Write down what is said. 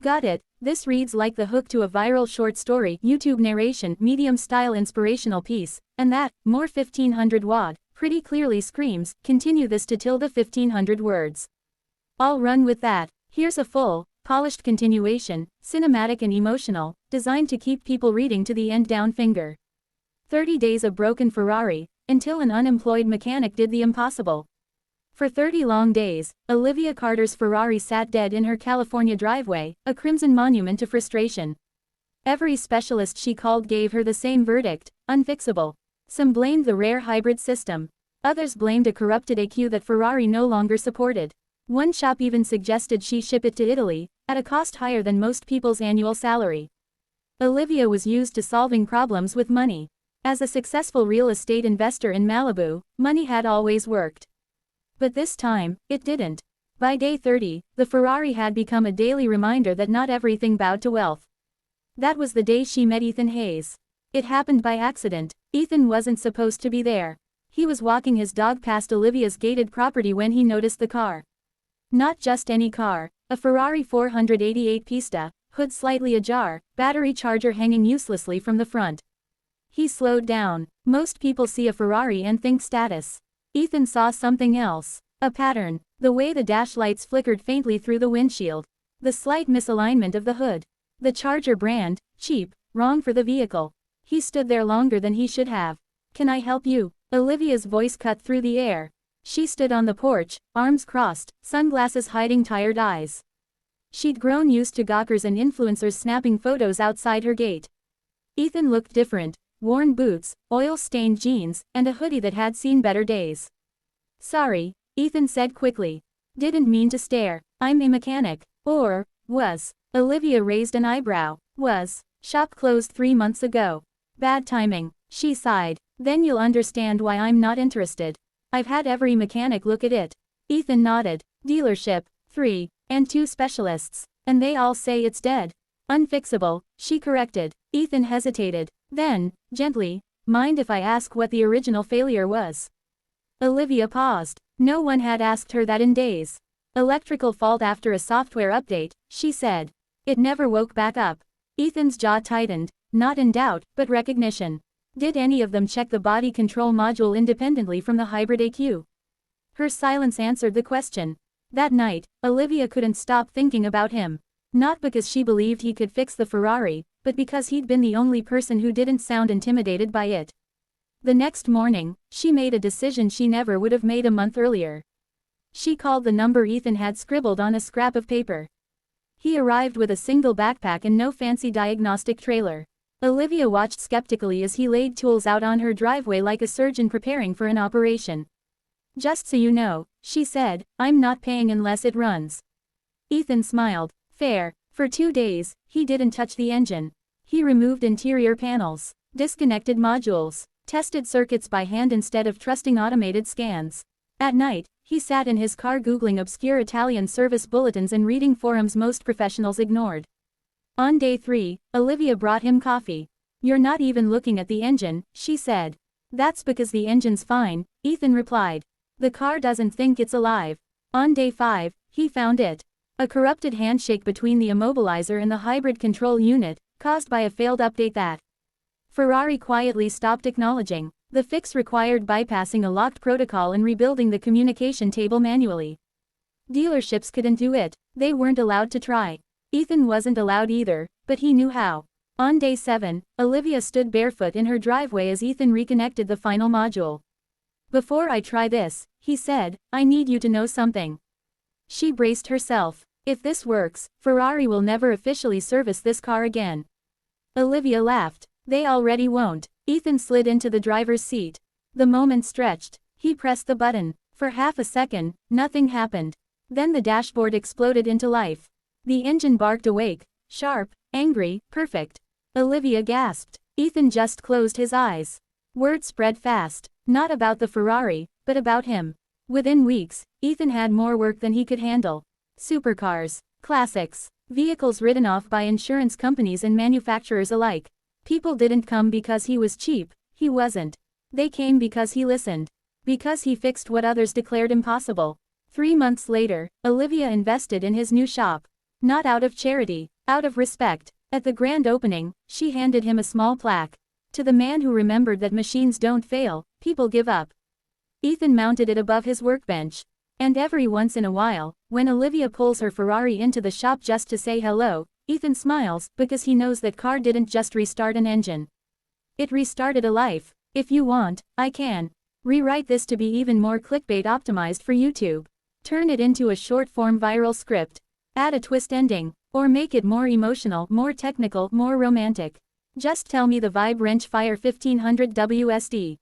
Got it. This reads like the hook to a viral short story, YouTube narration, medium-style inspirational piece, and that, more 1500 wad, pretty clearly screams, continue this to tilde 1500 words. I'll run with that. Here's a full, polished continuation, cinematic and emotional, designed to keep people reading to the end down finger. 30 days of broken Ferrari, until an unemployed mechanic did the impossible. For 30 long days, Olivia Carter's Ferrari sat dead in her California driveway, a crimson monument to frustration. Every specialist she called gave her the same verdict, unfixable. Some blamed the rare hybrid system. Others blamed a corrupted ECU that Ferrari no longer supported. One shop even suggested she ship it to Italy, at a cost higher than most people's annual salary. Olivia was used to solving problems with money. As a successful real estate investor in Malibu, money had always worked. But this time, it didn't. By day 30, the Ferrari had become a daily reminder that not everything bowed to wealth. That was the day she met Ethan Hayes. It happened by accident. Ethan wasn't supposed to be there. He was walking his dog past Olivia's gated property when he noticed the car. Not just any car, a Ferrari 488 Pista, hood slightly ajar, battery charger hanging uselessly from the front. He slowed down. Most people see a Ferrari and think status. Ethan saw something else. A pattern. The way the dash lights flickered faintly through the windshield. The slight misalignment of the hood. The Charger brand, cheap, wrong for the vehicle. He stood there longer than he should have. Can I help you? Olivia's voice cut through the air. She stood on the porch, arms crossed, sunglasses hiding tired eyes. She'd grown used to gawkers and influencers snapping photos outside her gate. Ethan looked different. Worn boots, oil-stained jeans, and a hoodie that had seen better days. Sorry, Ethan said quickly. Didn't mean to stare. I'm a mechanic. Or, was. Olivia raised an eyebrow. Was. Shop closed 3 months ago. Bad timing. She sighed. Then you'll understand why I'm not interested. I've had every mechanic look at it. Ethan nodded. Dealership, 3, and 2 specialists. And they all say it's dead. Unfixable, she corrected. Ethan hesitated. Then, gently, mind if I ask what the original failure was? Olivia paused. No one had asked her that in days. Electrical fault after a software update, she said. It never woke back up. Ethan's jaw tightened, not in doubt, but recognition. Did any of them check the body control module independently from the hybrid ECU? Her silence answered the question. That night, Olivia couldn't stop thinking about him. Not because she believed he could fix the Ferrari, but because he'd been the only person who didn't sound intimidated by it. The next morning, she made a decision she never would have made a month earlier. She called the number Ethan had scribbled on a scrap of paper. He arrived with a single backpack and no fancy diagnostic trailer. Olivia watched skeptically as he laid tools out on her driveway like a surgeon preparing for an operation. Just so you know, she said, I'm not paying unless it runs. Ethan smiled. Fair. For 2 days, he didn't touch the engine. He removed interior panels, disconnected modules, tested circuits by hand instead of trusting automated scans. At night, he sat in his car googling obscure Italian service bulletins and reading forums most professionals ignored. On day 3, Olivia brought him coffee. You're not even looking at the engine, she said. That's because the engine's fine, Ethan replied. The car doesn't think it's alive. On day 5, he found it. A corrupted handshake between the immobilizer and the hybrid control unit, caused by a failed update that Ferrari quietly stopped acknowledging. The fix required bypassing a locked protocol and rebuilding the communication table manually. Dealerships couldn't do it. They weren't allowed to try. Ethan wasn't allowed either, but he knew how. On day 7, Olivia stood barefoot in her driveway as Ethan reconnected the final module. Before I try this, he said, I need you to know something. She braced herself. If this works, Ferrari will never officially service this car again. Olivia laughed. They already won't. Ethan slid into the driver's seat. The moment stretched. He pressed the button. For half a second, nothing happened. Then the dashboard exploded into life. The engine barked awake. Sharp, angry, perfect. Olivia gasped. Ethan just closed his eyes. Word spread fast. Not about the Ferrari, but about him. Within weeks, Ethan had more work than he could handle. Supercars, classics, vehicles written off by insurance companies and manufacturers alike. People didn't come because he was cheap, he wasn't. They came because he listened. Because he fixed what others declared impossible. 3 months later, Olivia invested in his new shop. Not out of charity, out of respect. At the grand opening, she handed him a small plaque. To the man who remembered that machines don't fail, people give up. Ethan mounted it above his workbench. And every once in a while, when Olivia pulls her Ferrari into the shop just to say hello, Ethan smiles, because he knows that car didn't just restart an engine. It restarted a life. If you want, I can rewrite this to be even more clickbait optimized for YouTube. Turn it into a short-form viral script. Add a twist ending. Or make it more emotional, more technical, more romantic. Just tell me the vibe wrench fire 1500 WSD.